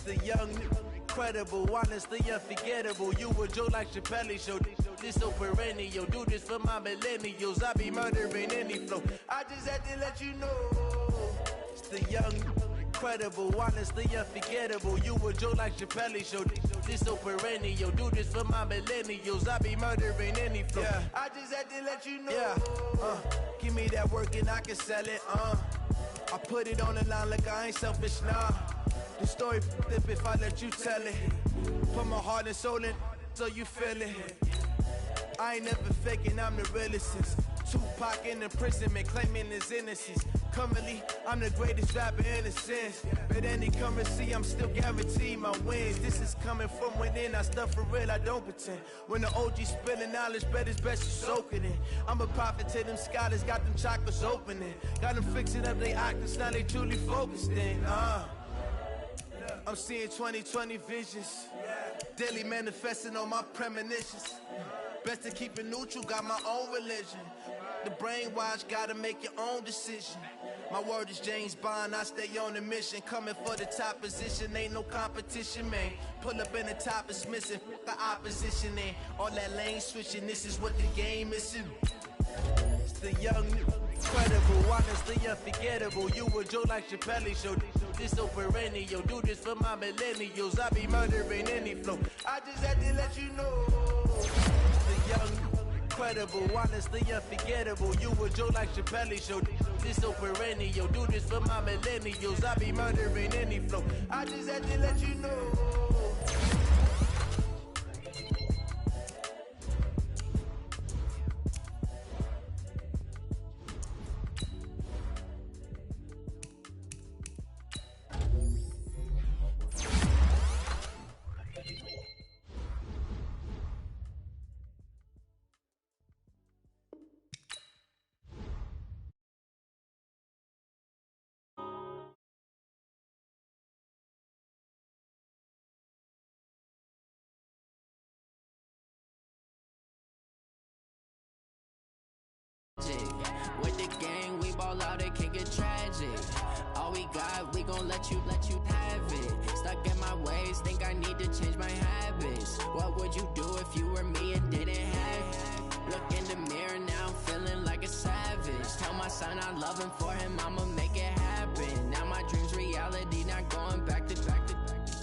The young, incredible, honestly unforgettable. You a Joe like Chappelle show. This so perennial. Do this for my millennials. I be murdering any flow. I just had to let you know. It's the young, incredible, honestly unforgettable. You a Joe like Chappelle show. This so perennial. Do this for my millennials. I be murdering any flow. Yeah. I just had to let you know. Yeah. Give me that work and I can sell it. I put it on the line like I ain't selfish, nah. The story flip if I let you tell it. Put my heart and soul in so you feel it. I ain't never faking, I'm the realest since Tupac in imprisonment, claiming his innocence. Currently, I'm the greatest rapper in a sense. But any currency, I'm still guaranteed my wins. This is coming from within, I stuff for real, I don't pretend. When the OG spilling knowledge, bet it's best you soak it in. I'm a prophet to them scholars, got them chakras opening. Got them fixing up they octaves, now they truly focused in. I'm seeing 2020 visions, daily manifesting on my premonitions. Best to keep it neutral, got my own religion. The brainwash, gotta make your own decision. My word is James Bond, I stay on a mission. Coming for the top position, ain't no competition, man. Pull up in the top is missing, the opposition ain't. All that lane switching, this is what the game is. It's the young, incredible, honestly unforgettable. You a Joe like Chappelle show. This so perennial. Do this for my millennials. I be murdering any flow. I just had to let you know. The young, incredible, honestly unforgettable. You a Joe like Chappelle show. This so perennial. Do this for my millennials. I be murdering any flow. I just had to let you know. With the gang, we ball out, it can get tragic. All we got, we gon' let you have it. Stuck in my ways, think I need to change my habits. What would you do if you were me and didn't have it? Look in the mirror now, I'm feeling like a savage. Tell my son I love him, for him I'ma make it happen. Now my dream's reality, not going back to.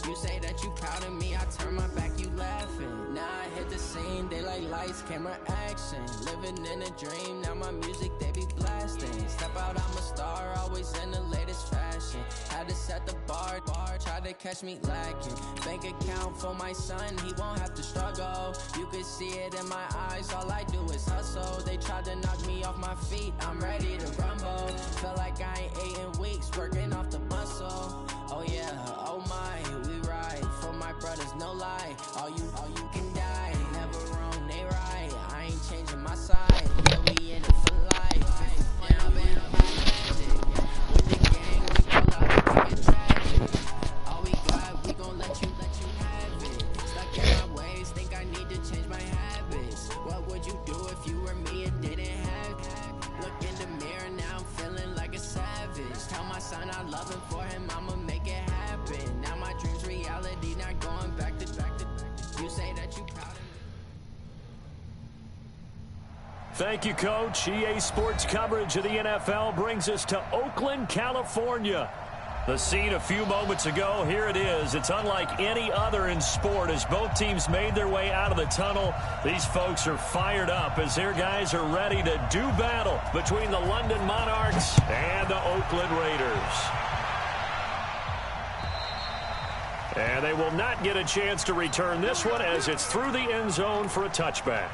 You say that you proud of me, I turn my back, you laughing. Now I hit the scene, they like lights, camera, action. Living in a dream, now my music, they be blasting. Step out, I'm a star, always in the latest fashion. Had to set the bar, try to catch me lacking. Bank account for my son, he won't have to struggle. You could see it in my eyes, all I do is hustle. They tried to knock me off my feet, I'm ready to rumble. Feel like I ain't ate in weeks, working off the muscle. Oh yeah, oh my, we ride for my brothers, no lie. All you can die, never wrong, they right. I ain't changing my side, yeah, we in it for life. Yeah, man, I'm magic. With the gang, we pull out, we get tragic. All we got, we gon' let you have it. Stuck in my ways, think I need to change my habits. What would you do if you were me and didn't have it? Look in the mirror, now I'm feeling like a savage. Tell my son I love him, for him I'ma make it happen. Now my dream's reality, not going back to. You say that you proud of me. Thank you, Coach. EA Sports coverage of the NFL brings us to Oakland, California. The scene a few moments ago, here it is. It's unlike any other in sport as both teams made their way out of the tunnel. These folks are fired up as their guys are ready to do battle between the London Monarchs and the Oakland Raiders. And they will not get a chance to return this one as it's through the end zone for a touchback.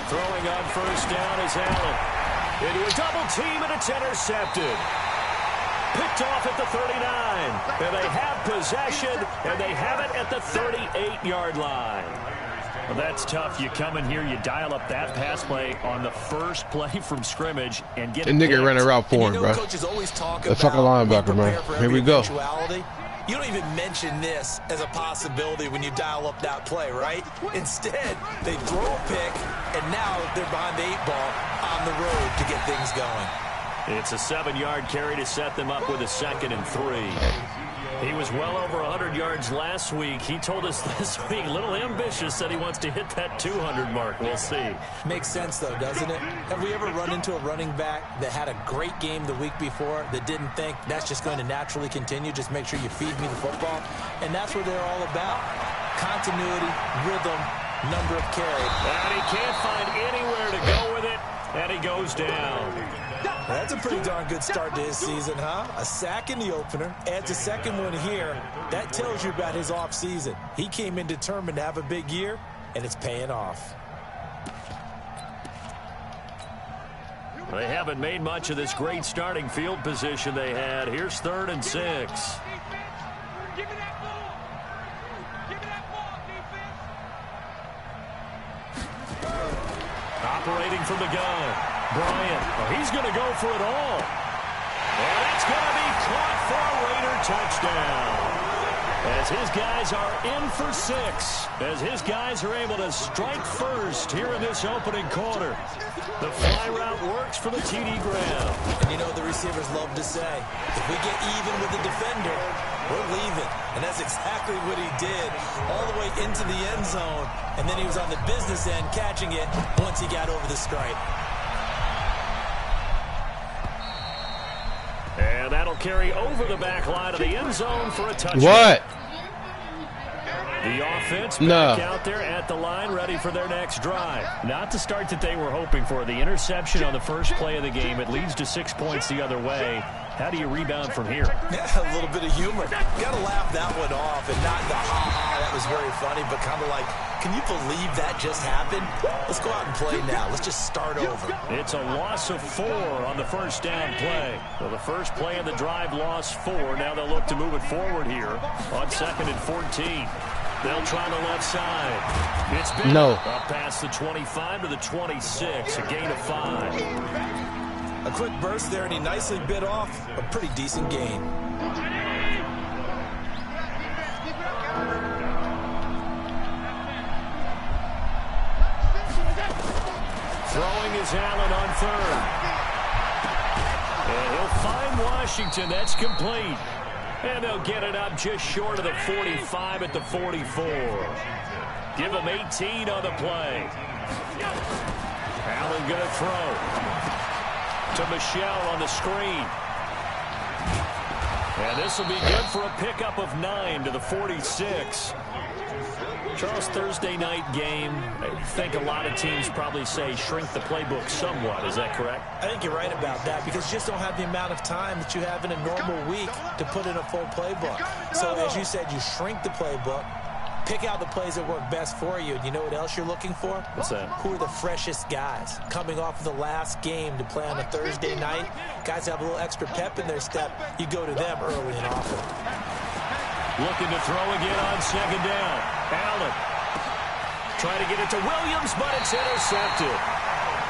Throwing on first down is Allen. Into a double team, and it's intercepted. Picked off at the 39. And they have possession, and they have it at the 38-yard line. Well, that's tough. You come in here, you dial up that pass play on the first play from scrimmage and get it. And nigga ran a route for him, bro. Coaches always talk the fucking linebacker, man. Here we go. You don't even mention this as a possibility when you dial up that play, right? Instead, they throw a pick, and now they're behind the 8-ball on the road to get things going. It's a 7-yard carry to set them up with a 2nd and 3. He was well over 100 yards last week. He told us this week, a little ambitious, said he wants to hit that 200 mark. We'll see. Makes sense, though, doesn't it? Have we ever run into a running back that had a great game the week before that didn't think that's just going to naturally continue? Just make sure you feed me the football. And that's what they're all about. Continuity, rhythm, number of carries. And he can't find anywhere to go with it, and he goes down. That's a pretty darn good start to his season, huh? A sack in the opener, adds a second one here. That tells you about his offseason. He came in determined to have a big year, and it's paying off. They haven't made much of this great starting field position they had. Here's 3rd and 6. Give me that ball. Give me that ball, defense. Operating from the gun. Bryant, he's going to go for it all. And it's going to be caught for a Raider touchdown. As his guys are in for 6. As his guys are able to strike first here in this opening quarter. The fly route works for the TD Graham. And you know what the receivers love to say? If we get even with the defender, we're leaving. And that's exactly what he did. All the way into the end zone. And then he was on the business end catching it once he got over the stripe. And that'll carry over the back line of the end zone for a touchdown. What? The offense back out there at the line, ready for their next drive. Not the start that they were hoping for. The interception on the first play of the game. It leads to 6 points the other way. How do you rebound from here? Yeah, a little bit of humor. Got to laugh that one off, and not the ha-ha, that was very funny, but kind of like, can you believe that just happened? Let's go out and play now. Let's just start over. It's a loss of 4 on the first down play. Well, the first play of the drive lost 4. Now they'll look to move it forward here on 2nd and 14. They'll try the left side. It's been up past the 25 to the 26, a gain of 5. A quick burst there, and he nicely bit off a pretty decent gain. Throwing is Allen on 3rd. And he'll find Washington. That's complete. And they'll get it up just short of the 45 at the 44. Give him 18 on the play. Allen going to throw to Michelle on the screen. And this will be good for a pickup of 9 to the 46. Charles, Thursday night game, I think a lot of teams probably say shrink the playbook somewhat. Is that correct? I think you're right about that because you just don't have the amount of time that you have in a normal week to put in a full playbook. So as you said, you shrink the playbook, pick out the plays that work best for you. And you know what else you're looking for? What's that? Who are the freshest guys coming off of the last game to play on a Thursday night? Guys have a little extra pep in their step. You go to them early and often. Looking to throw again on 2nd down. Allen trying to get it to Williams, but it's intercepted.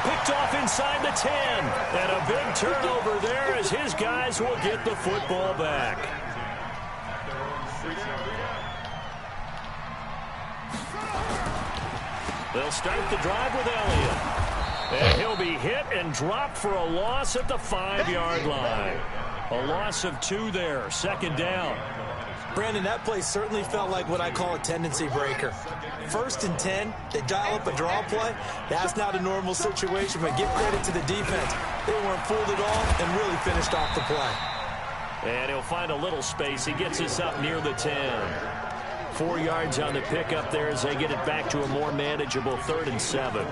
Picked off inside the 10. And a big turnover there as his guys will get the football back. They'll start the drive with Elliott. And he'll be hit and dropped for a loss at the 5-yard line. A loss of 2 there. 2nd down. Brandon, that play certainly felt like what I call a tendency breaker. 1st and 10, they dial up a draw play. That's not a normal situation, but give credit to the defense. They weren't fooled at all and really finished off the play. And he'll find a little space. He gets us up near the 10. 4 yards on the pickup there as they get it back to a more manageable 3rd and 7.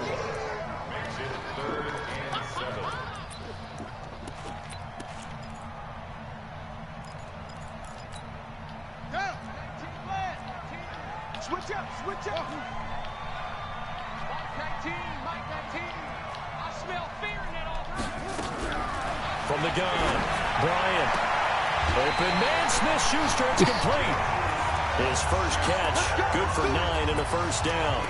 Switch up. Mike 19. I smell fear in that offense. From the gun, Bryant. Open man, Smith-Schuster, it's complete. His first catch, good for 9 and a first down.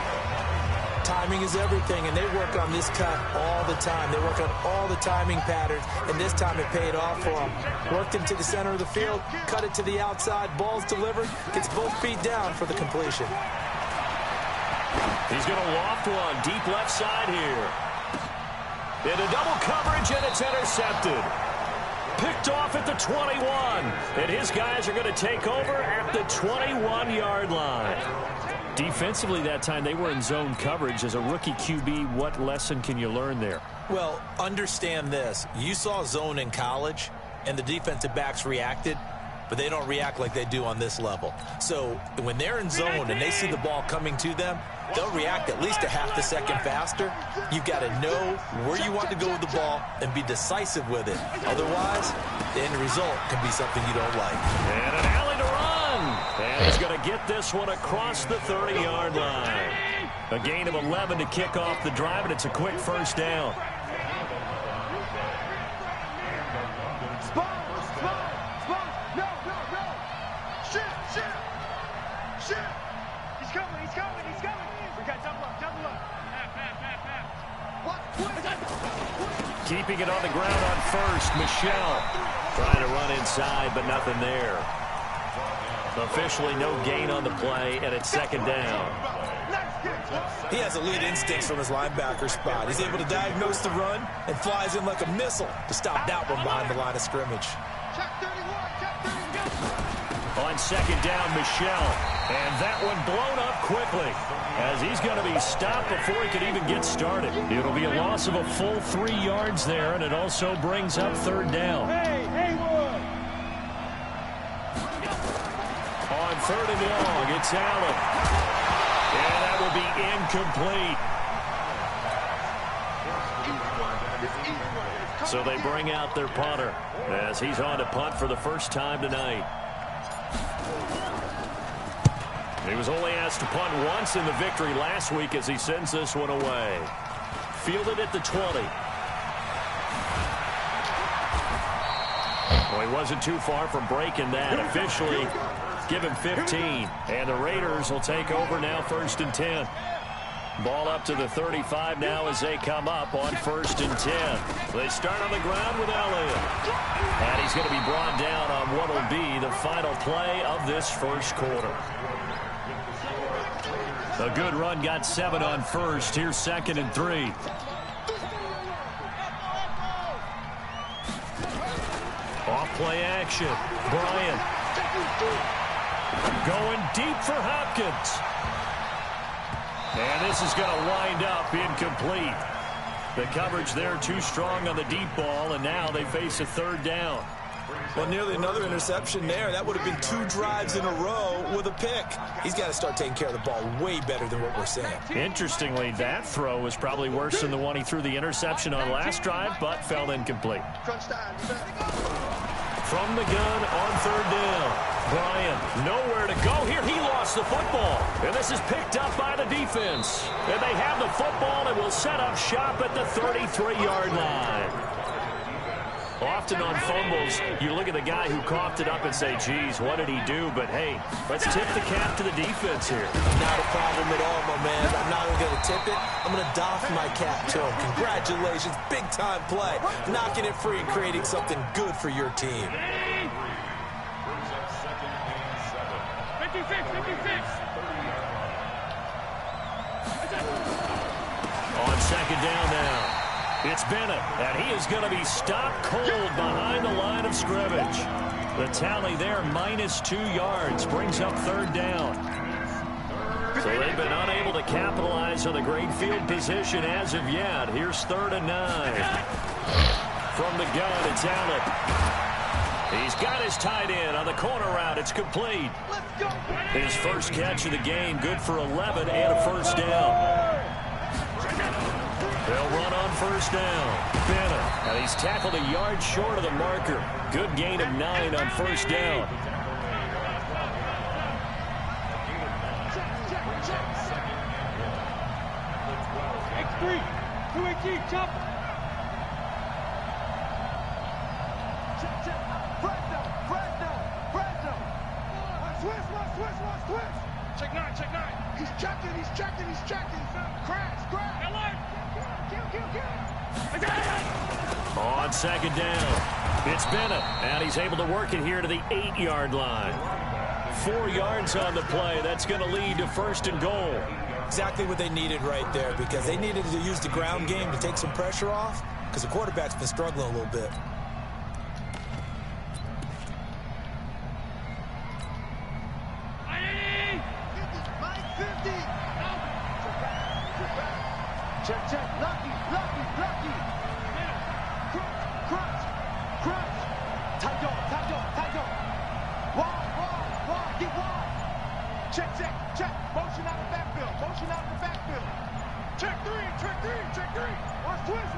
Timing is everything, and they work on this cut all the time. They work on all the timing patterns, and this time it paid off for them. Worked him to the center of the field, cut it to the outside, ball's delivered, gets both feet down for the completion. He's going to loft one, deep left side here. Into double coverage, and it's intercepted. Picked off at the 21, and his guys are going to take over at the 21-yard line. Defensively that time, they were in zone coverage. As a rookie QB, what lesson can you learn there? Well, understand this. You saw zone in college, and the defensive backs reacted, but they don't react like they do on this level. So when they're in zone and they see the ball coming to them, they'll react at least a half the second faster. You've got to know where you want to go with the ball and be decisive with it. Otherwise, the end result can be something you don't like. And an alley to run. And he's going to get this one across the 30-yard line. A gain of 11 to kick off the drive, and it's a quick first down. Keeping it on the ground on first, Michelle. Trying to run inside, but nothing there. Officially no gain on the play, and it's second down. He has elite instincts from his linebacker spot. He's able to diagnose the run and flies in like a missile to stop that one behind the line of scrimmage. On second down, Michelle. And that one blown up quickly as he's going to be stopped before he can even get started. It'll be a loss of a full 3 yards there, and it also brings up third down. On third and long, it's Allen. And that will be incomplete. So they bring out their punter as he's on to punt for the first time tonight. He was only asked to punt once in the victory last week as he sends this one away. Fielded at the 20. Well, he wasn't too far from breaking that. Officially, give him 15. And the Raiders will take over now, 1st and 10. Ball up to the 35 now as they come up on 1st and 10. They start on the ground with Elliott. And he's going to be brought down on what will be the final play of this first quarter. A good run, got 7 on first. Here's 2nd and 3. Off play action. Bryant. Going deep for Hopkins. And this is going to wind up incomplete. The coverage there too strong on the deep ball, and now they face a third down. Well, nearly another interception there. That would have been 2 drives in a row with a pick. He's got to start taking care of the ball way better than what we're seeing. Interestingly, that throw was probably worse than the one he threw the interception on last drive, but fell incomplete. From the gun on third down. Bryant, nowhere to go here. He lost the football. And this is picked up by the defense. And they have the football and will set up shop at the 33-yard line. Often on fumbles, you look at the guy who coughed it up and say, geez, what did he do? But, hey, let's tip the cap to the defense here. Not a problem at all, my man. I'm not even going to tip it. I'm going to doff my cap to him. Congratulations. Big-time play. Knocking it free and creating something good for your team. 56. On second down now. It's Bennett, and he is going to be stopped cold behind the line of scrimmage. The tally there, -2 yards, brings up third down. So they've been unable to capitalize on the great field position as of yet. Here's 3rd and 9. From the gun, it's Allen. He's got his tight end on the corner route. It's complete. His first catch of the game, good for 11 and a first down. They'll run on first down. Bennett, and he's tackled a yard short of the marker. Good gain of 9 on first down. X3, 218, chop. Check nine. He's checking. Crash. Alert. Kill. On second down, it's Bennett, and he's able to work it here to the 8-yard line. 4 yards on the play. That's going to lead to 1st and goal. Exactly what they needed right there, because they needed to use the ground game to take some pressure off, because the quarterback's been struggling a little bit. Check. Lucky. Crunch. Tight dog. Wide. Get wide. Check. Motion out of the backfield. Check three. Watch twist.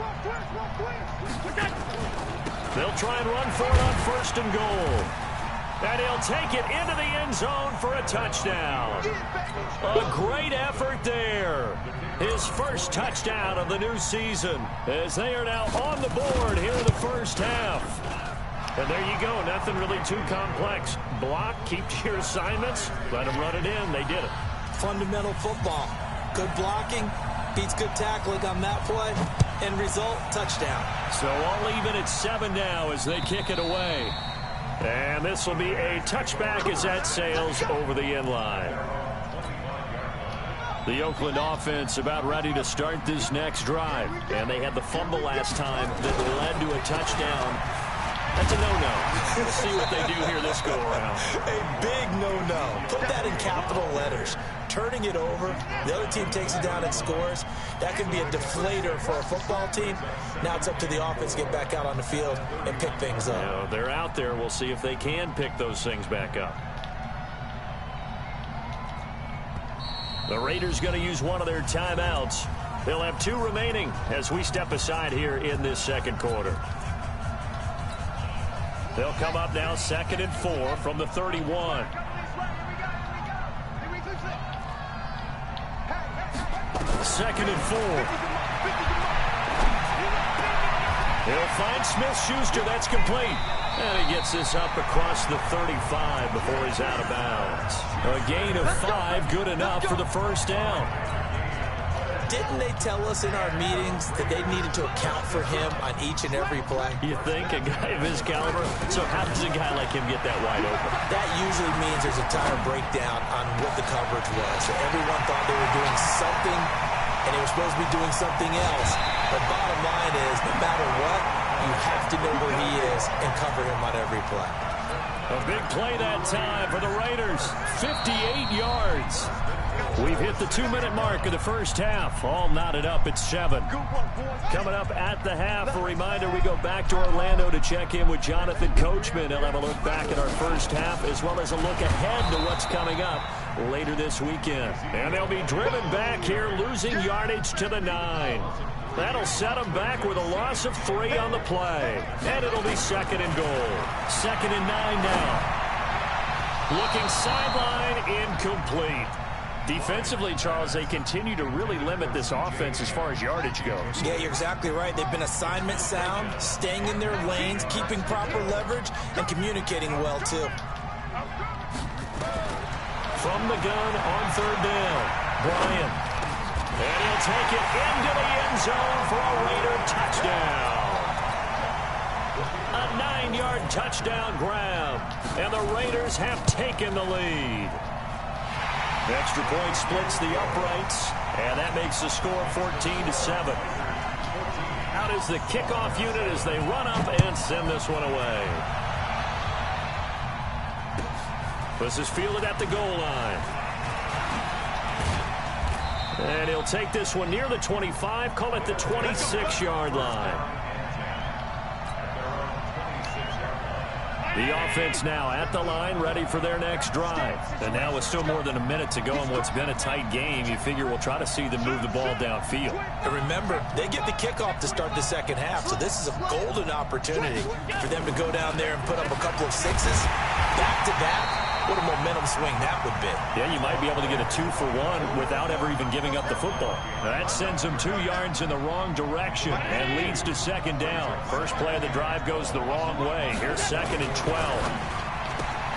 They'll try and run for it on 1st and goal. And he'll take it into the end zone for a touchdown. A great effort there. His first touchdown of the new season, as they are now on the board here in the first half. And there you go. Nothing really too complex. Block, keep to your assignments, let them run it in. They did it. Fundamental football. Good blocking beats good tackling on that play. End result, touchdown. So all even at 7 now as they kick it away. And this will be a touchback as that sails over the end line. The Oakland offense about ready to start this next drive. And they had the fumble last time that led to a touchdown. That's a no-no. We'll see what they do here this go-around. A big no-no. Put that in capital letters. Turning it over, the other team takes it down and scores. That can be a deflator for a football team. Now it's up to the offense to get back out on the field and pick things up. Yeah, they're out there. We'll see if they can pick those things back up. The Raiders going to use one of their timeouts. They'll have 2 remaining as we step aside here in this second quarter. They'll come up now 2nd and 4 from the 31. 2nd and 4. He'll find Smith-Schuster. That's complete. And he gets this up across the 35 before he's out of bounds. A gain of 5, good enough for the first down. Didn't they tell us in our meetings that they needed to account for him on each and every play? You think? A guy of his caliber? So how does a guy like him get that wide open? That usually means there's a tire breakdown on what the coverage was. So everyone thought they were doing something, and they were supposed to be doing something else. But bottom line is, no matter what, you have to know where he is and cover him on every play. A big play that time for the Raiders. 58 yards. We've hit the 2-minute mark of the first half. All knotted up at 7. Coming up at the half, a reminder, we go back to Orlando to check in with Jonathan Coachman. He'll have a look back at our first half as well as a look ahead to what's coming up later this weekend. And they'll be driven back here, losing yardage to the 9. That'll set them back with a loss of 3 on the play. And it'll be 2nd and goal. 2nd and 9 now. Looking sideline, incomplete. Defensively, Charles, they continue to really limit this offense as far as yardage goes. Yeah, you're exactly right. They've been assignment sound, staying in their lanes, keeping proper leverage, and communicating well, too. From the gun on 3rd down, Bryant. And he'll take it into the end zone for a Raider touchdown. A 9-yard touchdown grab, and the Raiders have taken the lead. Extra point splits the uprights, and that makes the score 14-7. Out is the kickoff unit as they run up and send this one away. This is fielded at the goal line. And he'll take this one near the 25, call it the 26-yard line. The offense now at the line, ready for their next drive. And now with still more than a minute to go in what's been a tight game, you figure we'll try to see them move the ball downfield. And remember, they get the kickoff to start the second half, so this is a golden opportunity for them to go down there and put up a couple of 6s. Back-to-back. What a momentum swing that would be. Yeah, you might be able to get a 2-for-1 without ever even giving up the football. That sends them 2 yards in the wrong direction and leads to 2nd down. First play of the drive goes the wrong way. Here's 2nd and 12.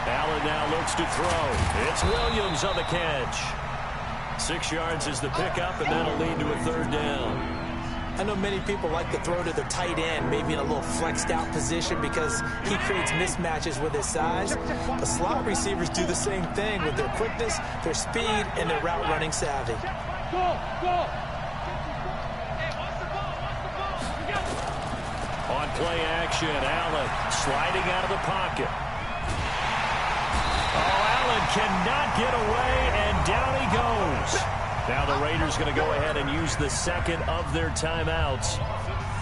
Allen now looks to throw. It's Williams on the catch. 6 yards is the pickup, and that'll lead to a third down. I know many people like to throw to the tight end, maybe in a little flexed out position because he creates mismatches with his size. But slot receivers do the same thing with their quickness, their speed, and their route running savvy. On play action, Allen sliding out of the pocket. Oh, Allen cannot get away, and down he goes. Now the Raiders going to go ahead and use the second of their timeouts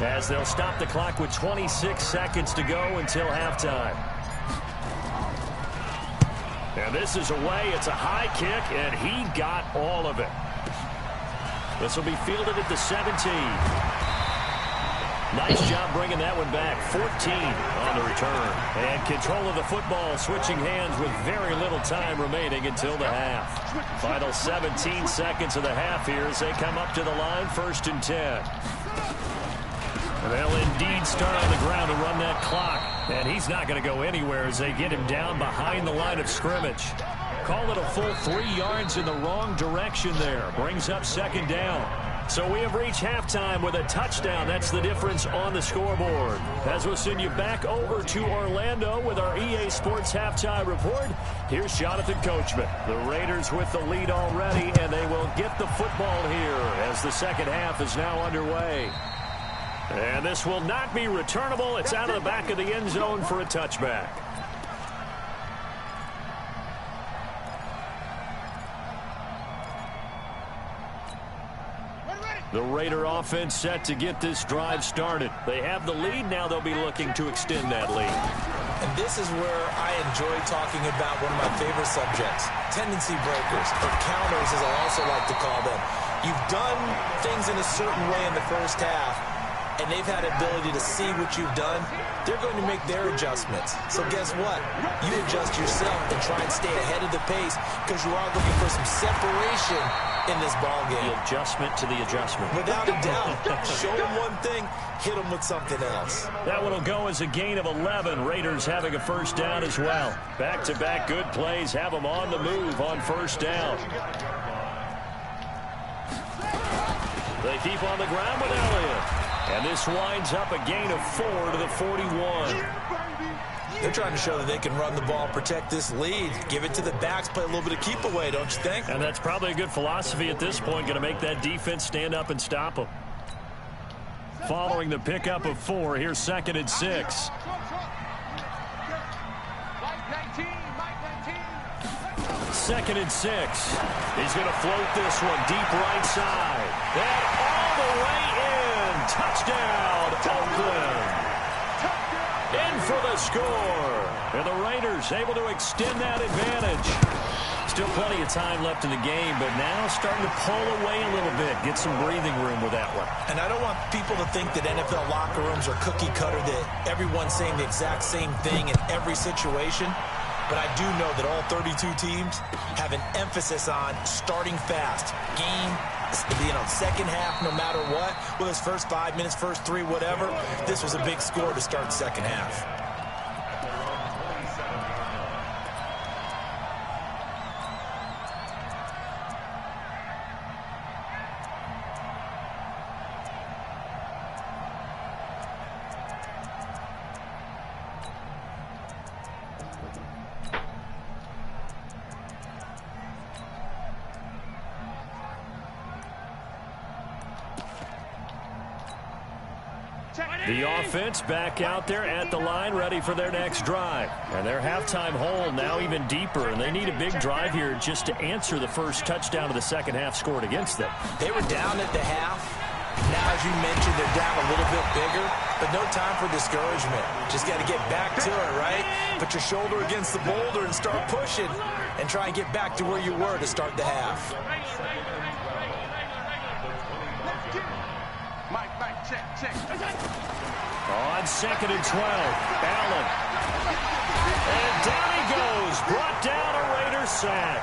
as they'll stop the clock with 26 seconds to go until halftime. And this is away. It's a high kick, and he got all of it. This will be fielded at the 17. Nice job bringing that one back. 14 on the return. And control of the football switching hands with very little time remaining until the half. Final 17 seconds of the half here as they come up to the line, 1st and 10. And they'll indeed start on the ground to run that clock. And he's not going to go anywhere as they get him down behind the line of scrimmage. Call it a full 3 yards in the wrong direction there. Brings up 2nd down. So we have reached halftime with a touchdown. That's the difference on the scoreboard. As we'll send you back over to Orlando with our EA Sports Halftime Report, here's Jonathan Coachman. The Raiders with the lead already, and they will get the football here as the second half is now underway. And this will not be returnable. It's out of the back of the end zone for a touchback. The Raider offense set to get this drive started. They have the lead. Now they'll be looking to extend that lead. And this is where I enjoy talking about one of my favorite subjects, tendency breakers, or counters as I also like to call them. You've done things in a certain way in the first half, and they've had ability to see what you've done. They're going to make their adjustments. So guess what? You adjust yourself and try and stay ahead of the pace because you are looking for some separation in this ball game. The adjustment to the adjustment. Without a doubt. Show them one thing, hit them with something else. That one will go as a gain of 11. Raiders having a 1st down as well. Back-to-back good plays have them on the move on 1st down. They keep on the ground with Elliott. And this winds up a gain of 4 to the 41. They're trying to show that they can run the ball, protect this lead, give it to the backs, play a little bit of keep away, don't you think? And that's probably a good philosophy at this point, going to make that defense stand up and stop them. Following the pickup of 4, here's 2nd and 6. Second and 6. He's going to float this one deep right side. And all the way in. Touchdown, Oakland. In for the score. And the Raiders able to extend that advantage. Still plenty of time left in the game, but now starting to pull away a little bit. Get some breathing room with that one. And I don't want people to think that NFL locker rooms are cookie cutter, that everyone's saying the exact same thing in every situation. But I do know that all 32 teams have an emphasis on starting fast. Second half, no matter what, whether it's first 5 minutes, first 3, whatever, this was a big score to start second half. The offense back out there at the line, ready for their next drive. And their halftime hole now even deeper, and they need a big drive here just to answer the first touchdown of the second half scored against them. They were down at the half. Now, as you mentioned, they're down a little bit bigger, but no time for discouragement. Just got to get back to it, right? Put your shoulder against the boulder and start pushing and try and get back to where you were to start the half. Check. On 2nd and 12, Allen. And down he goes. Brought down a Raider sack.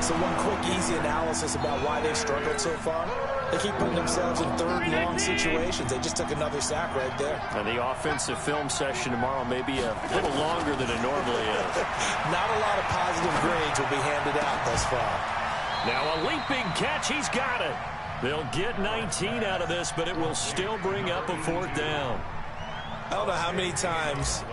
So one quick, easy analysis about why they've struggled so far. They keep putting themselves in third and long situations. They just took another sack right there. And the offensive film session tomorrow may be a little longer than it normally is. Not a lot of positive grades will be handed out thus far. Now a leaping catch. He's got it. They'll get 19 out of this, but it will still bring up a fourth down. I don't know how many times,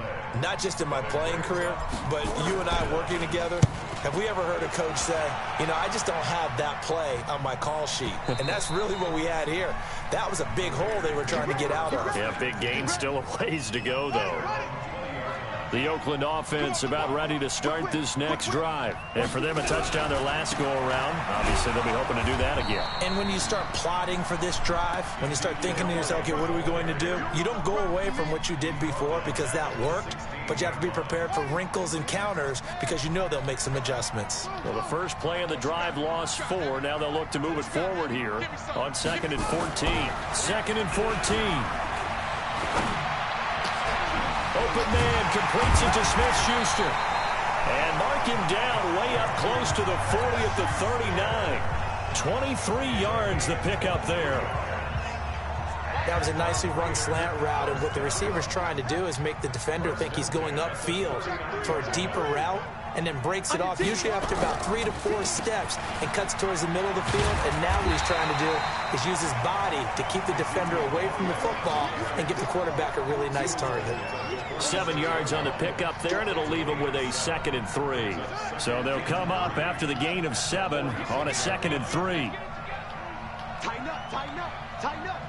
not just in my playing career, but you and I working together, have we ever heard a coach say, you know, I just don't have that play on my call sheet. And that's really what we had here. That was a big hole they were trying to get out of. Yeah, big gain. Still a ways to go, though. The Oakland offense about ready to start this next drive. And for them, a touchdown their last go-around. Obviously, they'll be hoping to do that again. And when you start plotting for this drive, when you start thinking to yourself, okay, what are we going to do? You don't go away from what you did before because that worked, but you have to be prepared for wrinkles and counters because you know they'll make some adjustments. Well, the first play of the drive lost 4. Now they'll look to move it forward here on 2nd and 14. 2nd and 14. Open man completes it to Smith-Schuster. And mark him down way up close to the 40 at the 39. 23 yards the pickup there. That was a nicely run slant route, and what the receiver's trying to do is make the defender think he's going upfield for a deeper route, and then breaks it off, usually after about 3 to 4 steps, and cuts towards the middle of the field. And now what he's trying to do is use his body to keep the defender away from the football and give the quarterback a really nice target. 7 yards on the pickup there, and it'll leave them with a 2nd and 3. So they'll come up after the gain of 7 on a 2nd and 3. Tighten up, tighten up, tighten up.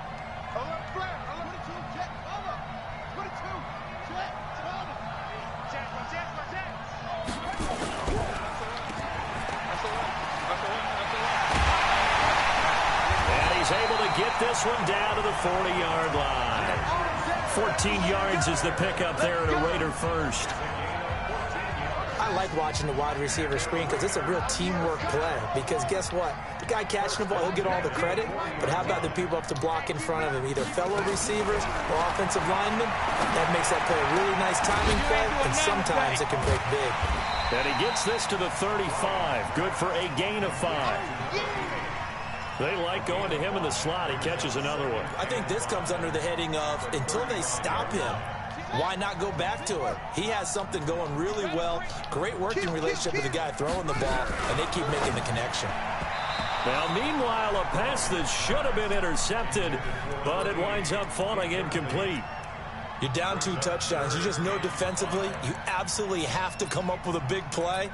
He's able to get this one down to the 40-yard line. 14 yards is the pickup there at a Raider first. I like watching the wide receiver screen because it's a real teamwork play. Because guess what? The guy catching the ball, he'll get all the credit. But how about the people up to block in front of him, either fellow receivers or offensive linemen? That makes that play a really nice timing play, and sometimes it can break big. And he gets this to the 35. Good for a gain of 5. They like going to him in the slot. He catches another one. I think this comes under the heading of, until they stop him, why not go back to it? He has something going really well. Great working relationship with the guy throwing the ball, and they keep making the connection. Now, meanwhile, a pass that should have been intercepted, but it winds up falling incomplete. You're down 2 touchdowns. You just know defensively you absolutely have to come up with a big play.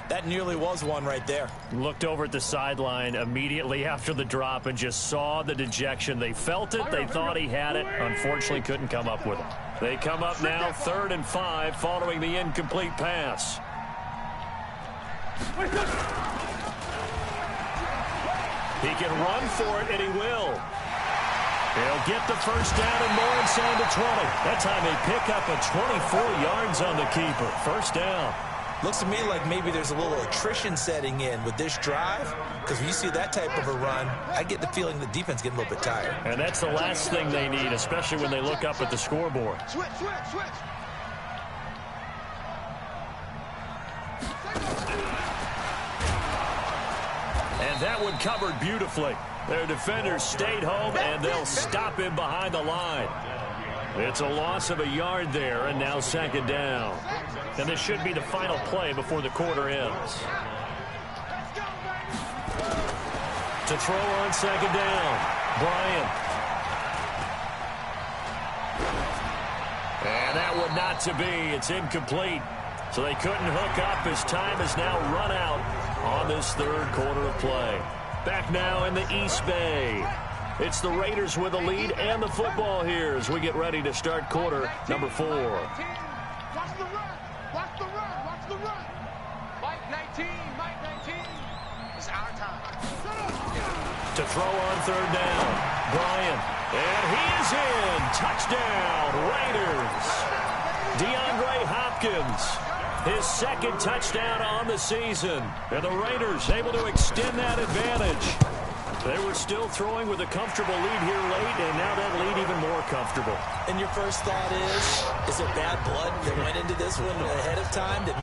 That nearly was one right there. Looked over at the sideline immediately after the drop and just saw the dejection. They felt it. They thought he had it. Unfortunately, couldn't come up with it. They come up now 3rd and 5 following the incomplete pass. He can run for it, and he will. He'll get the first down and more inside the 20. That time they pick up a 24 yards on the keeper. First down. Looks to me like maybe there's a little attrition setting in with this drive, because when you see that type of a run, I get the feeling the defense getting a little bit tired. And that's the last thing they need, especially when they look up at the scoreboard. Switch, switch, switch. And that one covered beautifully. Their defenders stayed home, and they'll stop him behind the line. It's a loss of a yard there, and now 2nd down. And this should be the final play before the quarter ends. To throw on 2nd down, Bryant. And that one not to be. It's incomplete. So they couldn't hook up as time has now run out on this 3rd quarter of play. Back now in the East Bay. It's the Raiders with the lead and the football here as we get ready to start quarter number 4. Watch the run. Watch the run. Watch the run. Mike 19. Mike 19. It's our time. To throw on 3rd down. Bryant. And he is in. Touchdown, Raiders. DeAndre Hopkins. His 2nd touchdown on the season. And the Raiders able to extend that advantage. They were still throwing with a comfortable lead here late, and now that lead even more comfortable. And your first thought is there bad blood that went into this one ahead of time?